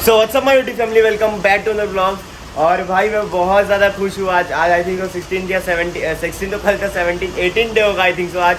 So what's up my YouTube family, welcome back to the blog. और भाई मैं बहुत ज़्यादा खुश हूँ आज आई थिंक 16 या 16 तो कल का 17 18 डे होगा आई थिंक सो आज।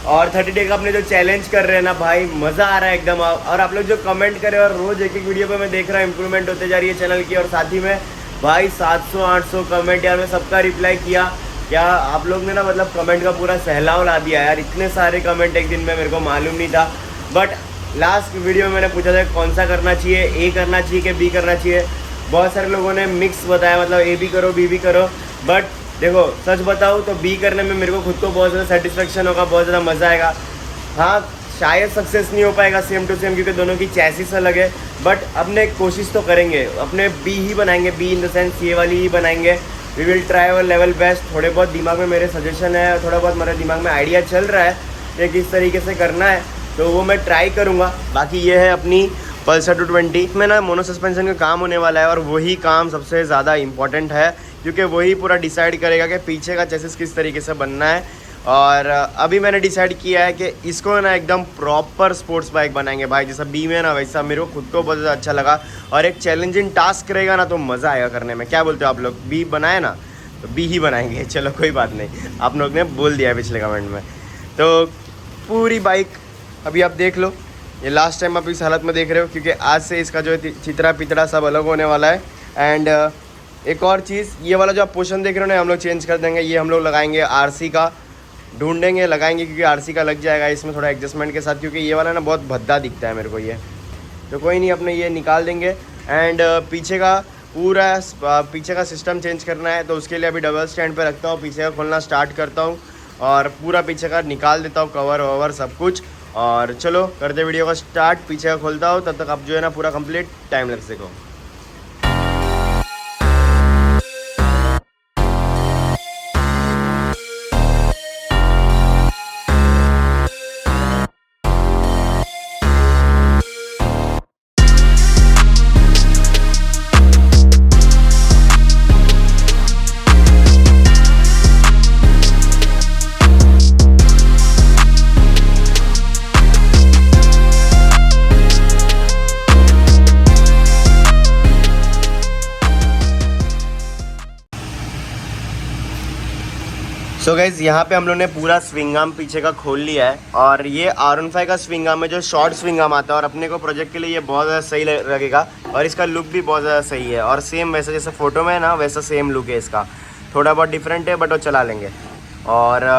और 30 डे का अपने जो चैलेंज कर रहे हैं ना भाई, मज़ा आ रहा है एकदम। और आप लोग जो कमेंट करें और रोज़ एक एक वीडियो पे मैं देख रहा हूँ इंप्रूवमेंट होते जा रही है चैनल की। और साथ ही में भाई 700-800 कमेंट यार, मैं सबका रिप्लाई किया। क्या आप लोग ने ना मतलब कमेंट का पूरा सहलाव ला दिया यार, इतने सारे कमेंट एक दिन में मेरे को मालूम नहीं था। बट लास्ट वीडियो में मैंने पूछा था कौन सा करना चाहिए, ए करना चाहिए कि बी करना चाहिए। बहुत सारे लोगों ने मिक्स बताया, मतलब ए भी करो बी भी करो। बट देखो सच बताऊँ तो बी करने में मेरे को खुद को बहुत ज़्यादा सेटिस्फेक्शन होगा, बहुत ज़्यादा मज़ा आएगा। हाँ शायद सक्सेस नहीं हो पाएगा सेम टू सेम क्योंकि दोनों की चैसिस अलग है। बट अपने कोशिश तो करेंगे, अपने बी ही बनाएंगे, बी इन द सेंस ये वाली ही बनाएंगे। We will try our level best. थोड़े बहुत दिमाग में मेरे सजेशन है, थोड़ा बहुत मेरे दिमाग में आइडिया चल रहा है कि किस तरीके से करना है, तो वो मैं ट्राई करूँगा। बाकी ये है अपनी पल्सर 220 में ना मोनो सस्पेंशन का काम होने वाला है। और वही काम सबसे ज़्यादा इम्पॉर्टेंट है क्योंकि वही पूरा डिसाइड करेगा कि पीछे का चेसिस किस तरीके से बनना है। और अभी मैंने डिसाइड किया है कि इसको ना एकदम प्रॉपर स्पोर्ट्स बाइक बनाएंगे भाई, जैसा बी में ना वैसा। मेरे को खुद को बहुत ज़्यादा अच्छा लगा और एक चैलेंजिंग टास्क रहेगा ना तो मज़ा आएगा करने में। क्या बोलते हो आप लोग, बी बनाए ना तो बी ही बनाएंगे। चलो कोई बात नहीं, आप लोग ने बोल दिया है पिछले कमेंट में। तो पूरी बाइक अभी आप देख लो, ये लास्ट टाइम आप इस हालत में देख रहे हो क्योंकि आज से इसका जो है चित्रा पितरा सब अलग होने वाला है। एंड एक और चीज़, ये वाला जो आप पोर्शन देख रहे हो ना हम लोग चेंज कर देंगे। ये हम लोग लगाएंगे आरसी का, ढूंढेंगे लगाएंगे क्योंकि आरसी का लग जाएगा इसमें थोड़ा एडजस्टमेंट के साथ, क्योंकि ये वाला ना बहुत भद्दा दिखता है मेरे को ये। तो कोई नहीं, अपने ये निकाल देंगे। एंड पीछे का पूरा पीछे का सिस्टम चेंज करना है तो उसके लिए अभी डबल स्टैंड पे रखता हूँ, पीछे का खोलना स्टार्ट करता हूँ और पूरा पीछे का निकाल देता हूँ, कवर ववर सब कुछ। और चलो करते वीडियो का स्टार्ट। पीछे का खोलता हूँ, तब तक आप जो है ना पूरा कंप्लीट टाइम लग सको। सो गाइज़ यहाँ पे हम लोग ने पूरा स्विंग आर्म पीछे का खोल लिया है। और ये R15 का स्विंग आर्म है जो शॉर्ट स्विंग आर्म आता है और अपने को प्रोजेक्ट के लिए ये बहुत ज़्यादा सही लगेगा। और इसका लुक भी बहुत ज़्यादा सही है और सेम वैसा जैसे फ़ोटो में है ना वैसा सेम लुक है इसका। थोड़ा बहुत डिफरेंट है बट वो चला लेंगे। और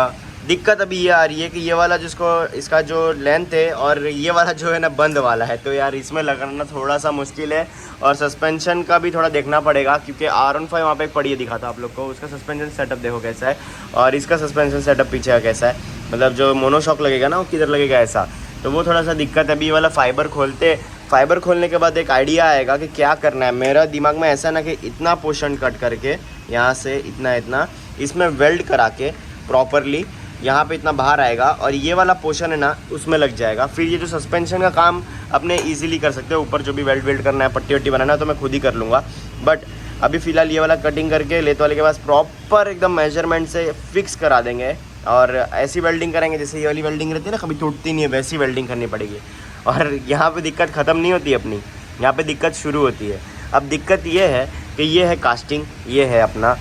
दिक्कत अभी ये आ रही है कि ये वाला जिसको इसका जो लेंथ है और ये वाला जो है ना बंद वाला है, तो यार इसमें लगाना थोड़ा सा मुश्किल है। और सस्पेंशन का भी थोड़ा देखना पड़ेगा क्योंकि R15 वहाँ पे एक पड़ी है, दिखाता आप लोग को। उसका सस्पेंशन सेटअप देखो कैसा है और इसका सस्पेंशन सेटअप पीछे का कैसा है, मतलब जो मोनोशॉक लगेगा ना वो किधर लगेगा ऐसा। तो वो थोड़ा सा दिक्कत है। अभी वाला फाइबर खोलने के बाद एक आइडिया आएगा कि क्या करना है। मेरा दिमाग में ऐसा ना कि इतना पोर्शन कट करके यहाँ से इतना इसमें वेल्ड करा के प्रॉपरली यहाँ पे इतना बाहर आएगा और ये वाला पोर्शन है ना उसमें लग जाएगा। फिर ये जो सस्पेंशन का काम अपने इजीली कर सकते हो, ऊपर जो भी वेल्ड करना है, पट्टी वट्टी बनाना है तो मैं खुद ही कर लूँगा। बट अभी फ़िलहाल ये वाला कटिंग करके लेत वाले के पास प्रॉपर एकदम मेजरमेंट से फिक्स करा देंगे। और ऐसी वेल्डिंग करेंगे जैसे ये वाली वेल्डिंग रहती है ना, कभी टूटती नहीं है, वैसी वेल्डिंग करनी पड़ेगी। और यहाँ पर दिक्कत ख़त्म नहीं होती अपनी, यहाँ पर दिक्कत शुरू होती है। अब दिक्कत ये है कि ये है कास्टिंग, ये है अपना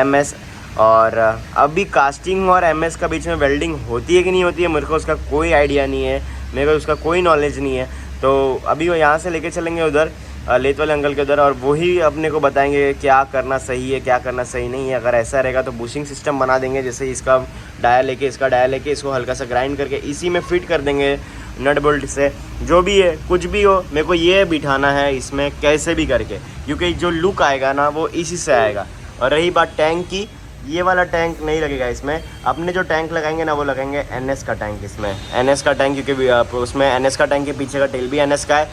MS। और अभी कास्टिंग और MS का बीच में वेल्डिंग होती है कि नहीं होती है मेरे को उसका कोई आइडिया नहीं है, मेरे को उसका कोई नॉलेज नहीं है। तो अभी वो यहाँ से लेके चलेंगे उधर लेत वाले अंकल के उधर और वही अपने को बताएंगे क्या करना सही है क्या करना सही नहीं है। अगर ऐसा रहेगा तो बुशिंग सिस्टम बना देंगे, जैसे इसका डाया लेके इसका डाया लेके इसको हल्का सा ग्राइंड करके इसी में फिट कर देंगे नट बोल्ट से। जो भी है कुछ भी हो, मेरे को ये बिठाना है इसमें कैसे भी करके, क्योंकि जो लुक आएगा ना वो इसी से आएगा। और रही बात टैंक की, ये वाला टैंक नहीं लगेगा इसमें। अपने जो टैंक लगाएंगे ना वो लगाएंगे NS का टैंक इसमें, NS का टैंक, क्योंकि उसमें NS का टैंक के पीछे का टेल भी NS का है।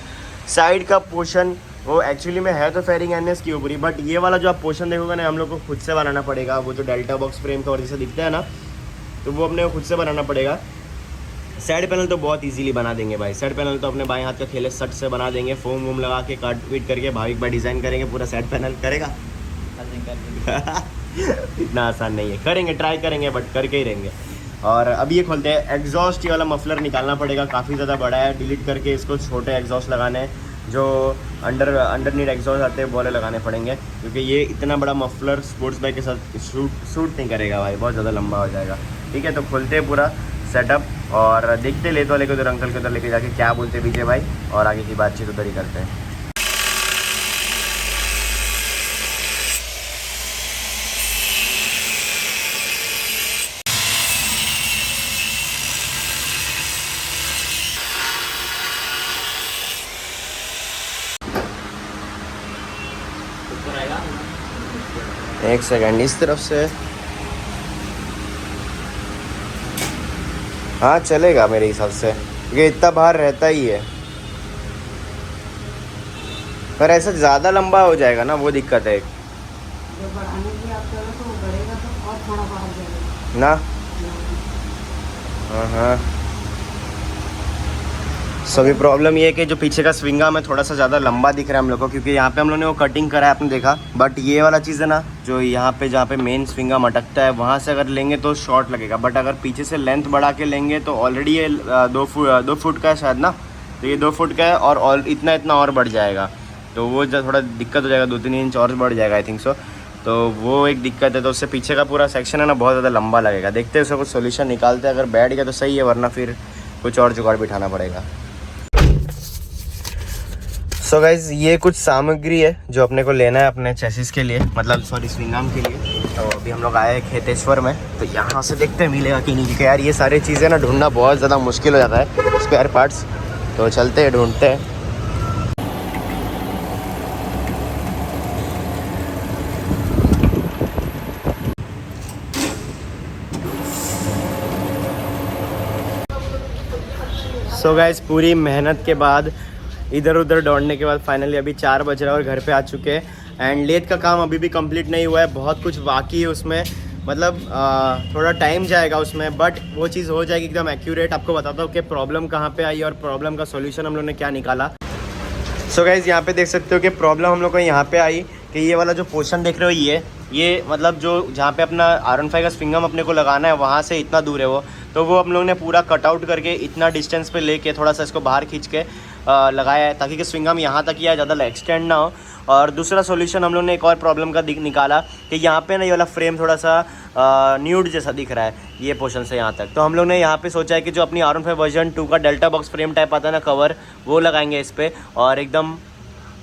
साइड का पोर्शन वो एक्चुअली में है तो फेयरिंग NS की ऊपरी, बट ये वाला जो आप पोर्शन देखोगे ना हम लोग को खुद से बनाना पड़ेगा। वो जो डेल्टा बॉक्स फ्रेम का और जैसे दिखता है ना तो वो अपने को खुद से बनाना पड़ेगा। साइड पैनल तो बहुत इजीली बना देंगे भाई, साइड पैनल तो अपने बाएं हाथ का खेले सट से बना देंगे, फोम वोम लगा के काट पीट करके भाविक भाई डिज़ाइन करेंगे पूरा साइड पैनल करेगा। इतना आसान नहीं है, करेंगे, ट्राई करेंगे बट करके ही रहेंगे। और अभी ये खोलते हैं एग्जॉस्ट। ये वाला मफलर निकालना पड़ेगा, काफ़ी ज़्यादा बड़ा है, डिलीट करके इसको छोटे एग्जॉस्ट लगाने हैं। जो अंडरनीड एग्जॉस्ट आते हैं वो वाले लगाने पड़ेंगे, क्योंकि ये इतना बड़ा मफलर स्पोर्ट्स बाइक के साथ सूट नहीं करेगा भाई, बहुत ज़्यादा लंबा हो जाएगा। ठीक है, तो खोलते हैं पूरा सेटअप और देखते लेते वाले को उधर अंकल के उधर लेके जाके क्या बोलते विजय भाई, और आगे की बातचीत उधर ही करते हैं। एक सेकंड, इस तरफ से हाँ चलेगा मेरे हिसाब से, क्योंकि इतना बाहर रहता ही है, पर ऐसा ज़्यादा लंबा हो जाएगा ना, वो दिक्कत है जब बढ़ाने की आप करो तो वो बढ़ेगा तो और थोड़ा बाहर जाएगा ना। हाँ हाँ, सभी प्रॉब्लम ये है कि जो पीछे का स्विंग आर्म है थोड़ा सा ज़्यादा लंबा दिख रहा है हम लोग को, क्योंकि यहाँ पे हम लोग ने वो कटिंग करा है, आपने देखा। बट ये वाला चीज़ है ना, जो यहाँ पे जहाँ पे मेन स्विंग आर्म अटकता है वहाँ से अगर लेंगे तो शॉर्ट लगेगा, बट अगर पीछे से लेंथ बढ़ा के लेंगे तो ऑलरेडी ये 2 फुट का है शायद ना, तो ये 2 फुट का है और इतना और बढ़ जाएगा, तो वो थोड़ा दिक्कत हो जाएगा, 2-3 इंच और बढ़ जाएगा आई थिंक सो, तो वो एक दिक्कत है। तो उससे पीछे का पूरा सेक्शन है ना बहुत ज़्यादा लंबा लगेगा। देखते हैं उसका कुछ सोल्यूशन निकालते हैं, अगर बैठ गया तो सही है, वरना फिर कुछ और जुगाड़ बिठाना पड़ेगा। सो गाइज, ये कुछ सामग्री है जो अपने को लेना है अपने चेसिस के लिए, मतलब सॉरी स्विंग आर्म के लिए। तो अभी हम लोग आए हैं खेतेश्वर में, तो यहाँ से देखते हैं मिलेगा कि नहीं, क्योंकि यार ये सारी चीज़ें ना ढूंढना बहुत ज़्यादा मुश्किल हो जाता है, स्पेयर पार्ट्स। तो चलते हैं ढूंढते हैं। सो गाइस, पूरी मेहनत के बाद इधर उधर दौड़ने के बाद फाइनली अभी 4 बज रहा है और घर पे आ चुके हैं। एंड लेथ का काम अभी भी कंप्लीट नहीं हुआ है, बहुत कुछ बाकी है उसमें, मतलब थोड़ा टाइम जाएगा उसमें, बट वो चीज़ हो जाएगी एकदम एक्यूरेट। आपको बताता हूँ कि प्रॉब्लम कहाँ पे आई और प्रॉब्लम का सॉल्यूशन हम लोग ने क्या निकाला। सो गाइस, यहाँ पे देख सकते हो कि प्रॉब्लम हम लोग को यहाँ पे आई कि ये वाला जो पोर्शन देख रहे हो, ये मतलब जो जहाँ पे अपना R15 का स्विंग आर्म अपने को लगाना है वहाँ से इतना दूर है वो, तो वो हम लोग ने पूरा कट आउट करके इतना डिस्टेंस पे लेके थोड़ा सा इसको बाहर खींच के लगाया है, ताकि कि स्विंग आर्म यहाँ तक ही आए, ज़्यादा एक्सटेंड ना हो। और दूसरा सॉल्यूशन हम लोग ने एक और प्रॉब्लम का निकाला कि यहाँ पे ना ये वाला फ्रेम थोड़ा सा न्यूड जैसा दिख रहा है ये पोर्शन से यहाँ तक, तो हम लोग ने यहाँ पे सोचा है कि जो अपनी R15 वर्जन 2 का डेल्टा बॉक्स फ्रेम टाइप आता है ना कवर, वो लगाएंगे इस पर, और एकदम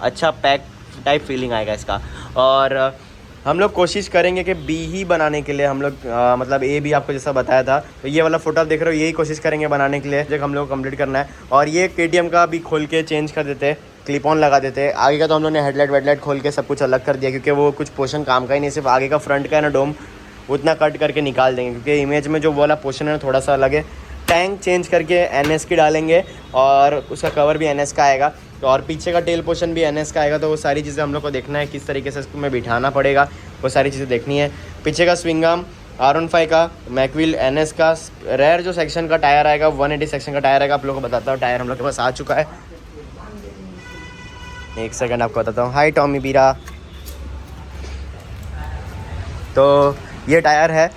अच्छा पैक टाइप फीलिंग आएगा इसका। और हम लोग कोशिश करेंगे कि बी ही बनाने के लिए हम लोग मतलब ए भी आपको जैसा बताया था, तो ये वाला फोटो आप देख रहे हो, यही कोशिश करेंगे बनाने के लिए, जो हम लोग कंप्लीट करना है। और ये KTM का भी खोल के चेंज कर देते हैं, क्लिप ऑन लगा देते हैं। आगे का तो हम लोग ने हेडलाइट वेडलाइट खोल के सब कुछ अलग कर दिया, क्योंकि वो कुछ पोर्शन काम का ही नहीं, सिर्फ आगे का फ्रंट का है ना डोम, उतना कट करके निकाल देंगे, क्योंकि इमेज में जो वाला पोर्शन है थोड़ा सा अलग है। टैंक चेंज करके NS की डालेंगे और उसका कवर भी NS का आएगा, तो और पीछे का टेल पोर्शन भी NS का आएगा। तो वो सारी चीज़ें हम लोग को देखना है, किस तरीके से इसको में बिठाना पड़ेगा, वो सारी चीज़ें देखनी है। पीछे का स्विंग आर्म R15 का, मैकविल NS का, रेयर जो सेक्शन का टायर आएगा 180 सेक्शन का टायर आएगा। आप लोगों को बताता हूँ, टायर हम लोग के पास आ चुका है, एक सेकंड आपको बताता हूँ। हाय टॉमी बीरा, तो ये टायर है,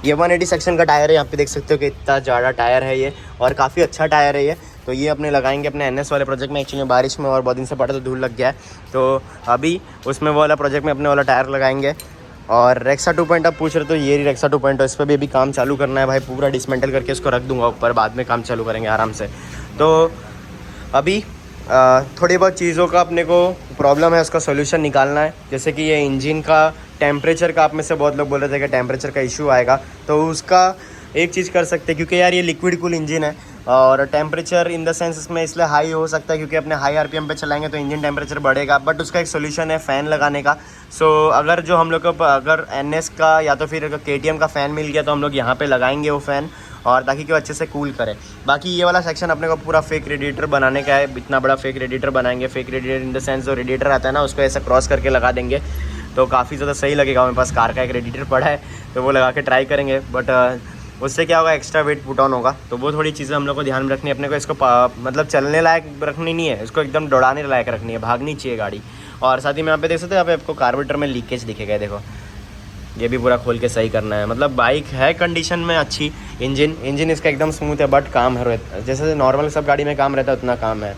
ये 180 सेक्शन का टायर है। यहाँ पे देख सकते हो कि इतना ज़्यादा टायर है ये, और काफ़ी अच्छा टायर है ये। तो ये अपने लगाएंगे अपने NS वाले प्रोजेक्ट में। एक्चुअली बारिश में और बहुत दिन से पड़ा तो धूल लग गया है, तो अभी उसमें वो वाला प्रोजेक्ट में अपने वाला टायर लगाएंगे। और रेक्सा 2.0 आप पूछ रहे तो ये रेक्सा 2.0, इस पर भी अभी काम चालू करना है भाई, पूरा डिसमेंटल करके इसको रख दूंगा ऊपर, बाद में काम चालू करेंगे आराम से। तो अभी थोड़ी बहुत चीज़ों का अपने को प्रॉब्लम है, उसका सोल्यूशन निकालना है। जैसे कि ये इंजन का टेम्परेचर का, आप में से बहुत लोग बोल रहे थे कि टेम्परेचर का इशू आएगा, तो उसका एक चीज़ कर सकते हैं, क्योंकि यार ये लिक्विड कूल इंजन है, और टेम्परेचर इन द सेंस इसमें इसलिए हाई हो सकता है क्योंकि अपने हाई RPM पे चलाएंगे तो इंजन टेम्परेचर बढ़ेगा, बट उसका एक सोल्यूशन है फ़ैन लगाने का। सो अगर जो हम लोग को अगर NS का या तो फिर KTM का फ़ैन मिल गया तो हम लोग यहाँ पे लगाएंगे वो फ़ैन, और ताकि कि वो अच्छे से कूल करे। बाकी ये वाला सेक्शन अपने को पूरा फेक रेडिएटर बनाने का है, इतना बड़ा फेक रेडिएटर बनाएंगे। Fake radiator in the sense जो रेडिएटर आता है ना, उसको ऐसा क्रॉस करके लगा देंगे, तो काफ़ी ज़्यादा सही लगेगा। मेरे पास कार का एक रेडिएटर पड़ा है, तो वो लगा के ट्राई करेंगे, बट उससे क्या होगा, एक्स्ट्रा वेट पुट ऑन होगा। तो वो थोड़ी चीज़ें हम लोग को ध्यान में रखनी है। अपने को इसको मतलब चलने लायक रखनी नहीं है, इसको एकदम दौड़ाने लायक रखनी है, भागनी चाहिए गाड़ी। और साथ ही में यहाँ पे देख सकते हैं, यहाँ पे आपको कार्बोरेटर में लीकेज दिखेगा, देखो ये भी पूरा खोल के सही करना है। मतलब बाइक है कंडीशन में अच्छी, इंजन इसका एकदम स्मूथ है, बट काम है जैसे नॉर्मल सब गाड़ी में काम रहता है उतना काम है,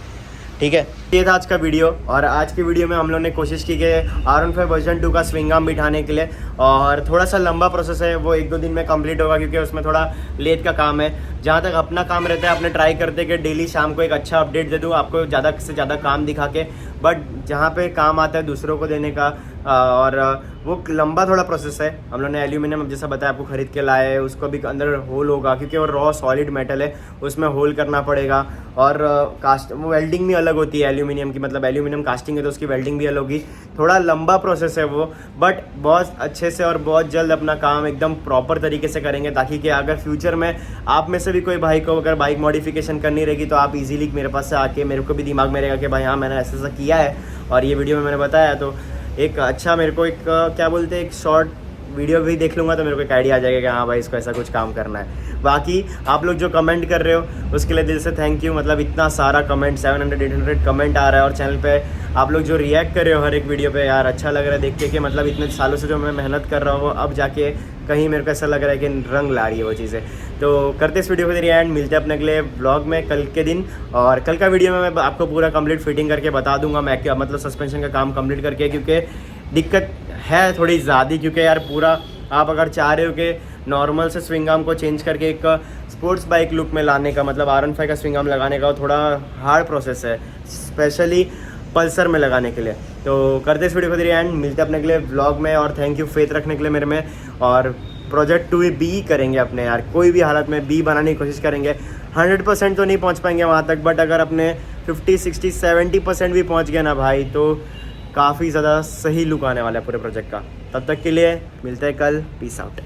ठीक है। ये था आज का वीडियो। और आज की वीडियो में हम लोग ने कोशिश की कि R15 वर्जन 2 का स्विंग आर्म बिठाने के लिए, और थोड़ा सा लंबा प्रोसेस है, वो 1-2 दिन में कंप्लीट होगा क्योंकि उसमें थोड़ा लेट का काम है। जहाँ तक अपना काम रहता है अपने ट्राई करते कि डेली शाम को एक अच्छा अपडेट दे दूँ आपको, ज़्यादा से ज़्यादा काम दिखा के। बट जहाँ पे काम आता है दूसरों को देने का, और वो लंबा थोड़ा प्रोसेस है। हम लोग ने एल्यूमिनियम जैसा बताया आपको खरीद के लाए, उसको भी अंदर होल होगा क्योंकि वो रॉ सॉलिड मेटल है, उसमें होल करना पड़ेगा। और कास्ट वो वेल्डिंग भी अलग होती है एल्यूमिनियम की, मतलब एल्यूमिनियम कास्टिंग है तो उसकी वेल्डिंग भी अलग होगी। थोड़ा लंबा प्रोसेस है वो, बट बहुत अच्छे से और बहुत जल्द अपना काम एकदम प्रॉपर तरीके से करेंगे, ताकि कि अगर फ्यूचर में आप में से भी कोई भाई को अगर बाइक मॉडिफिकेशन करनी रहेगी तो आप इजीली मेरे पास से आके, मेरे को भी दिमाग में रहेगा कि भाई हाँ मैंने ऐसा ऐसा किया है और ये वीडियो में मैंने बताया, तो एक अच्छा मेरे को एक क्या बोलते हैं एक शॉर्ट वीडियो भी देख लूँगा तो मेरे को एक आइडिया आ जाएगा कि हाँ भाई इसको ऐसा कुछ काम करना है। बाकी आप लोग जो कमेंट कर रहे हो उसके लिए दिल से थैंक यू। मतलब इतना सारा कमेंट 700-800 कमेंट आ रहा है, और चैनल पे आप लोग जो रिएक्ट कर रहे हो हर एक वीडियो पे, यार अच्छा लग रहा है देख के कि मतलब इतने सालों से जो मैं मेहनत कर रहा हूँ अब जाके कहीं मेरे को ऐसा लग रहा है कि रंग ला रही है वो चीज़ें। तो करते इस वीडियो को देरी एंड, मिलते हैं अपने अगले ब्लॉग में कल के दिन। और कल का वीडियो में मैं आपको पूरा कंप्लीट फिटिंग करके बता दूंगा मैं क्या मतलब सस्पेंशन का काम कंप्लीट करके, क्योंकि दिक्कत है थोड़ी ज़्यादा, क्योंकि यार पूरा आप अगर चाह रहे हो कि नॉर्मल से स्विंग आर्म को चेंज करके एक स्पोर्ट्स बाइक लुक में लाने का, मतलब R15 का स्विंग आर्म लगाने का, थोड़ा हार्ड प्रोसेस है स्पेशली पल्सर में लगाने के लिए। तो करते इस वीडियो को देरी एंड, मिलते हैं अपने अगले व्लॉग में। और थैंक यू फेथ रखने के लिए मेरे में। और प्रोजेक्ट 2 बी करेंगे अपने, यार कोई भी हालत में बी बनाने की कोशिश करेंगे। 100% तो नहीं पहुंच पाएंगे वहाँ तक, बट अगर अपने 50, 60, 70% भी पहुँच गए ना भाई तो काफ़ी ज़्यादा सही लुक आने वाला है पूरे प्रोजेक्ट का। तब तक के लिए मिलते हैं कल, पीस आउट।